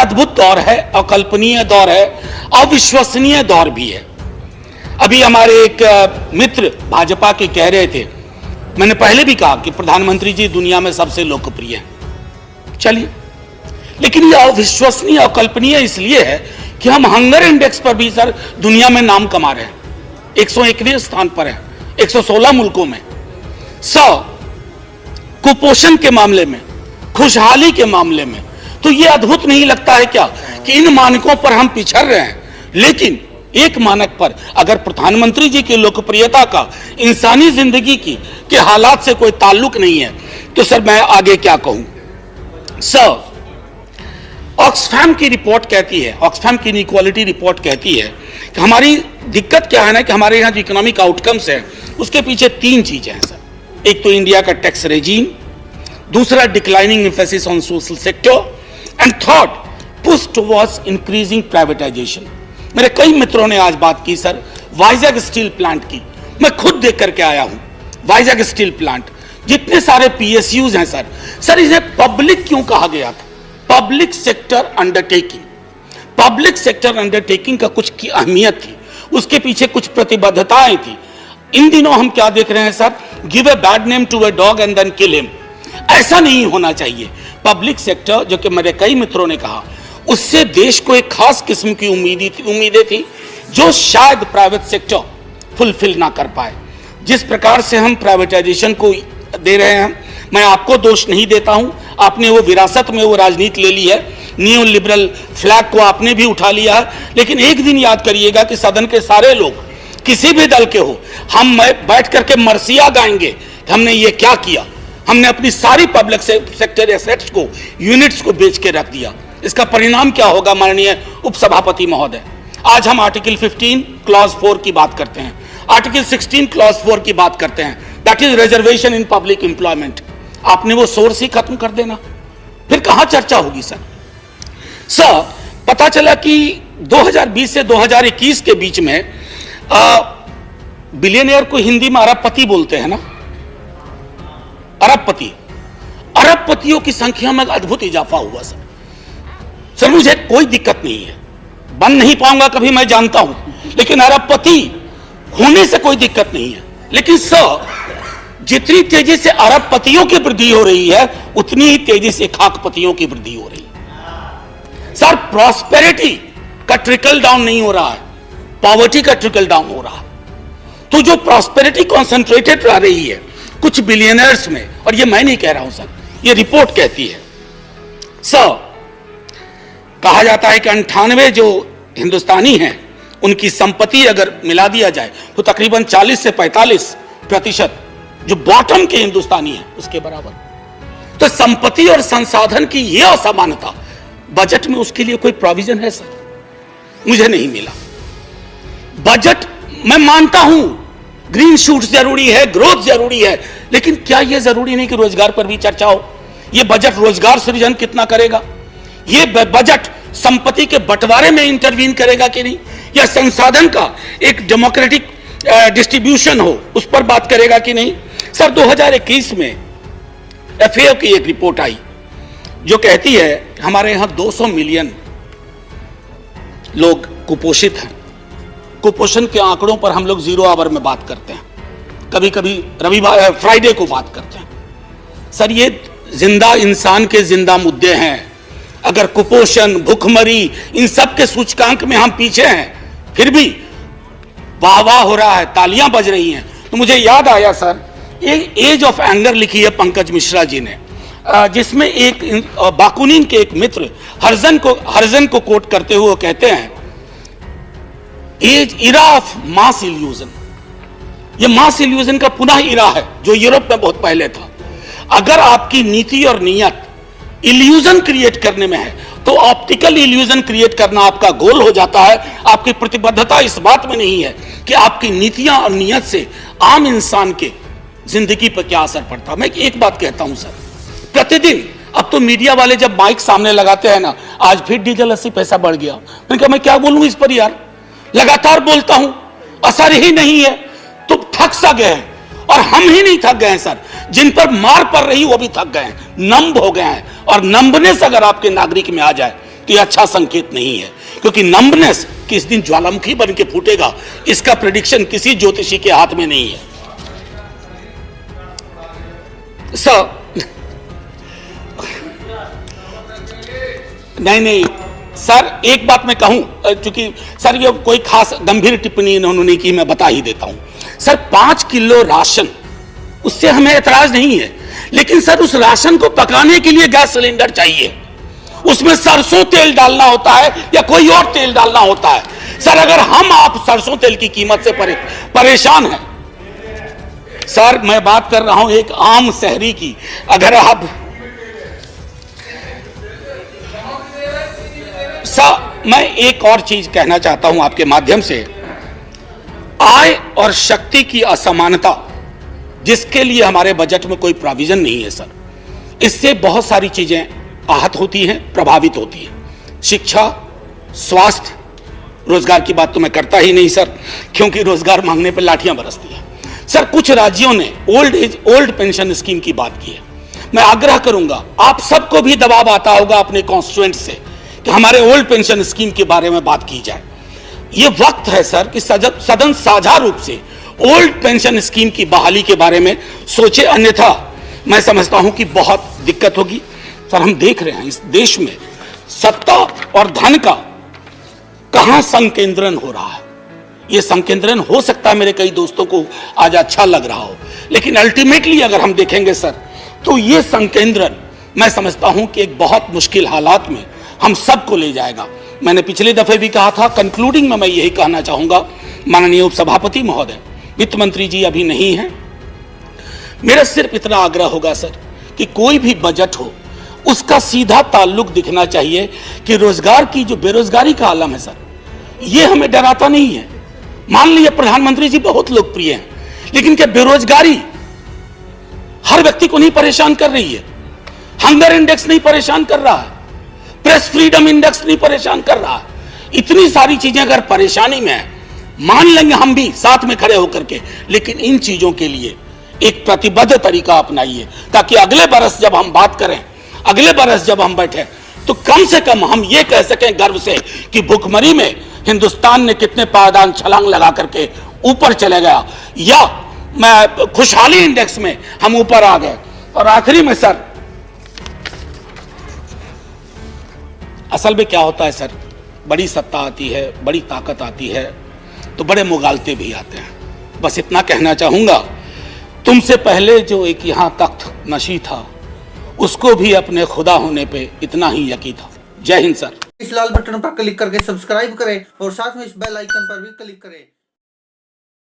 अद्भुत दौर है, अकल्पनीय दौर है, अविश्वसनीय दौर भी है। अभी हमारे एक मित्र भाजपा के कह रहे थे, मैंने पहले भी कहा कि प्रधानमंत्री जी दुनिया में सबसे लोकप्रिय हैं। चलिए, लेकिन यह अविश्वसनीय अकल्पनीय इसलिए है कि हम हंगर इंडेक्स पर भी सर दुनिया में नाम कमा रहे हैं। 101वें स्थान पर है 116 मुल्कों में। कुपोषण के मामले में, खुशहाली के मामले में, तो यह अद्भुत नहीं लगता है क्या कि इन मानकों पर हम पिछड़ रहे हैं। लेकिन एक मानक पर अगर प्रधानमंत्री जी की लोकप्रियता का इंसानी जिंदगी के हालात से कोई ताल्लुक नहीं है, तो सर मैं आगे क्या कहूं। सर, ऑक्सफैम की रिपोर्ट कहती है, ऑक्सफैम की इनइक्वालिटी रिपोर्ट कहती है कि हमारी दिक्कत क्या है ना कि हमारे यहाँ जो इकोनॉमिक आउटकम्स है उसके पीछे 3 चीजें हैं सर। एक तो इंडिया का टैक्स रेजीम, दूसरा declining emphasis on social sector, and third push towards increasing privatisation. मेरे कई मित्रों ने आज बात की सर वाइजैग स्टील प्लांट की, मैं खुद देख करके आया हूं। वाइजैग स्टील प्लांट, जितने सारे पीएसयूज हैं सर इन्हें पब्लिक क्यों कहा गया था? Public sector undertaking. Public sector undertaking का कुछ की अहमियत थी, उसके पीछे कुछ प्रतिबद्धताएं थी। इन दिनों हम क्या देख रहे हैं sir, give a bad name to a dog and then kill him. ऐसा नहीं होना चाहिए। पब्लिक सेक्टर, जो कि मेरे कई मित्रों ने कहा, उससे देश को एक खास किस्म की उम्मीदें थी जो शायद प्राइवेट सेक्टर फुलफिल ना कर पाए। जिस प्रकार से हम प्राइवेटाइजेशन को दे रहे हैं, मैं आपको दोष नहीं देता हूं, आपने वो विरासत में वो राजनीति ले ली है, न्यू लिबरल फ्लैग को आपने भी उठा लिया है। लेकिन एक दिन याद करिएगा कि सदन के सारे लोग किसी भी दल के हो, हम बैठ करके मरसिया गाएंगे कि हमने ये क्या किया, हमने अपनी सारी पब्लिक सेक्टर एसेट्स को, यूनिट्स को बेच के रख दिया। इसका परिणाम क्या होगा माननीय उपसभापति महोदय? आज हम आर्टिकल 15 क्लॉज 4 की बात करते हैं, आर्टिकल 16 क्लॉज 4 की बात करते हैं, that is reservation in public employment. आपने वो सोर्स ही खत्म कर देना, फिर कहां चर्चा होगी सर? सर, पता चला कि 2020 से 2021 के बीच में बिलियनियर को हिंदी में अरबपति बोलते हैं ना, अरबपति, अरबपतियों की संख्या में अद्भुत इजाफा हुआ सर मुझे कोई दिक्कत नहीं है, बन नहीं पाऊंगा कभी, मैं जानता हूं, लेकिन अरबपति होने से कोई दिक्कत नहीं है। लेकिन सर, जितनी तेजी से अरबपतियों की वृद्धि हो रही है, उतनी ही तेजी से खाकपतियों की वृद्धि हो रही है। सर, प्रॉस्पेरिटी का ट्रिकल डाउन नहीं हो रहा है, पॉवर्टी का ट्रिकल डाउन हो रहा है। तो जो प्रॉस्पेरिटी कॉन्सेंट्रेटेड रह रही है कुछ बिलियनर्स में, और ये मैं नहीं कह रहा हूं सर, ये रिपोर्ट कहती है। सर, कहा जाता है कि 98 जो हिंदुस्तानी हैं उनकी संपत्ति अगर मिला दिया जाए तो तकरीबन 40 से 45% जो बॉटम के हिंदुस्तानी हैं उसके बराबर। तो संपत्ति और संसाधन की यह असमानता, बजट में उसके लिए कोई प्रोविजन है सर? मुझे नहीं मिला। बजट, मैं मानता हूं ग्रीन शूट्स जरूरी है, ग्रोथ जरूरी है, लेकिन क्या यह जरूरी नहीं कि रोजगार पर भी चर्चा हो? यह बजट रोजगार सृजन कितना करेगा? यह बजट संपत्ति के बंटवारे में इंटरवीन करेगा कि नहीं, या संसाधन का एक डेमोक्रेटिक डिस्ट्रीब्यूशन हो उस पर बात करेगा कि नहीं? सर, 2021 में एफएओ की एक रिपोर्ट आई जो कहती है हमारे यहां 200 मिलियन लोग कुपोषित हैं। कुपोषण के आंकड़ों पर हम लोग 0 आवर में बात करते हैं, कभी कभी रविवार फ्राइडे को बात करते हैं। सर, ये जिंदा इंसान के जिंदा मुद्दे हैं। अगर कुपोषण, भूखमरी, इन सब के सूचकांक में हम पीछे हैं, फिर भी वाह वाह हो रहा है, तालियां बज रही हैं। तो मुझे याद आया सर, एक एज ऑफ एंगर लिखी है पंकज मिश्रा जी ने, जिसमें एक बाकुनिन के एक मित्र हर्जन को कोट करते हुए कहते हैं, as era of mass illusion. ये मास इल्यूजन का पुनः इरा है जो यूरोप में बहुत पहले था। अगर आपकी नीति और नियत इल्यूजन क्रिएट करने में है तो ऑप्टिकल इल्यूजन क्रिएट करना आपका गोल हो जाता है। आपकी प्रतिबद्धता इस बात में नहीं है कि आपकी नीतियां और नियत से आम इंसान के जिंदगी पर क्या असर पड़ता। मैं एक बात कहता हूं सर, प्रतिदिन अब तो मीडिया वाले जब माइक सामने लगाते हैं ना, आज फिर डीजल 80 पैसा बढ़ गया, मैंने कहा मैं क्या बोलूं इस पर यार, लगातार बोलता हूं, असर ही नहीं है, तो थक सा गए हैं। और हम ही नहीं थक गए हैं सर, जिन पर मार पड़ रही वो भी थक गए हैं, नंब हो गए हैं। और नंबनेस अगर आपके नागरिक में आ जाए तो यह अच्छा संकेत नहीं है, क्योंकि नंबनेस किस दिन ज्वालामुखी बन के फूटेगा इसका प्रेडिक्शन किसी ज्योतिषी के हाथ में नहीं है। सर नहीं सर, एक बात मैं कहूं, चूंकि सर ये कोई खास गंभीर टिप्पणी इन्होंने नहीं की, मैं बता ही देता हूं। सर 5 किलो राशन, उससे हमें एतराज नहीं है, लेकिन सर उस राशन को पकाने के लिए गैस सिलेंडर चाहिए, उसमें सरसों तेल डालना होता है या कोई और तेल डालना होता है। सर अगर हम आप सरसों तेल की कीमत से परेशान हैं, सर मैं बात कर रहा हूं एक आम शहरी की, अगर आप सर मैं एक और चीज कहना चाहता हूं आपके माध्यम से, आय और शक्ति की असमानता जिसके लिए हमारे बजट में कोई प्रोविजन नहीं है सर, इससे बहुत सारी चीजें आहत होती हैं, प्रभावित होती हैं। शिक्षा, स्वास्थ्य, रोजगार की बात तो मैं करता ही नहीं सर, क्योंकि रोजगार मांगने पर लाठियां बरसती हैं। सर कुछ राज्यों ने ओल्ड पेंशन स्कीम की बात की है। मैं आग्रह करूंगा, आप सबको भी दबाव आता होगा अपने कॉन्स्टिट्यूएंट से कि हमारे ओल्ड पेंशन स्कीम के बारे में बात की जाए। यह वक्त है सर कि सदन साझा रूप से ओल्ड पेंशन स्कीम की बहाली के बारे में सोचे, अन्यथा मैं समझता हूं कि बहुत दिक्कत होगी। सर हम देख रहे हैं इस देश में सत्ता और धन का कहां संकेंद्रण हो रहा है। यह संकेंद्रण हो सकता है मेरे कई दोस्तों को आज अच्छा लग रहा हो, लेकिन अल्टीमेटली अगर हम देखेंगे सर, तो यह संकेंद्रण मैं समझता हूं कि एक बहुत मुश्किल हालात में हम सबको ले जाएगा। मैंने पिछले दफे भी कहा था, कंक्लूडिंग में मैं यही कहना चाहूंगा, माननीय उपसभापति महोदय, वित्त मंत्री जी अभी नहीं है, मेरा सिर्फ इतना आग्रह होगा सर कि कोई भी बजट हो उसका सीधा ताल्लुक दिखना चाहिए कि रोजगार की जो बेरोजगारी का आलम है सर, ये हमें डराता नहीं है। मान लीजिए प्रधानमंत्री जी बहुत लोकप्रिय हैं, लेकिन क्या बेरोजगारी हर व्यक्ति को नहीं परेशान कर रही है? हंगर इंडेक्स नहीं परेशान कर रहा है, प्रेस फ्रीडम इंडेक्स नहीं परेशान कर रहा है। इतनी सारी चीजें अगर परेशानी में है, मान लेंगे हम भी साथ में खड़े होकर के, लेकिन इन चीजों के लिए एक प्रतिबद्ध तरीका अपनाइए, ताकि अगले बरस जब हम बात करें, अगले बरस जब हम बैठे, तो कम से कम हम ये कह सकें गर्व से कि भुखमरी में हिंदुस्तान ने कितने पायदान छलांग लगा करके ऊपर चले गया, या मैं खुशहाली इंडेक्स में हम ऊपर आ गए। और आखिरी में सर, असल में क्या होता है सर, बड़ी सत्ता आती है, बड़ी ताकत आती है, तो बड़े मुगालते भी आते हैं। बस इतना कहना चाहूंगा, तुमसे पहले जो एक यहां तख्त नशी था, उसको भी अपने खुदा होने पे इतना ही यकीन था। जय हिंद सर। इस लाल बटन पर क्लिक करके सब्सक्राइब करें और साथ में इस बेल आइकन पर भी क्लिक करें।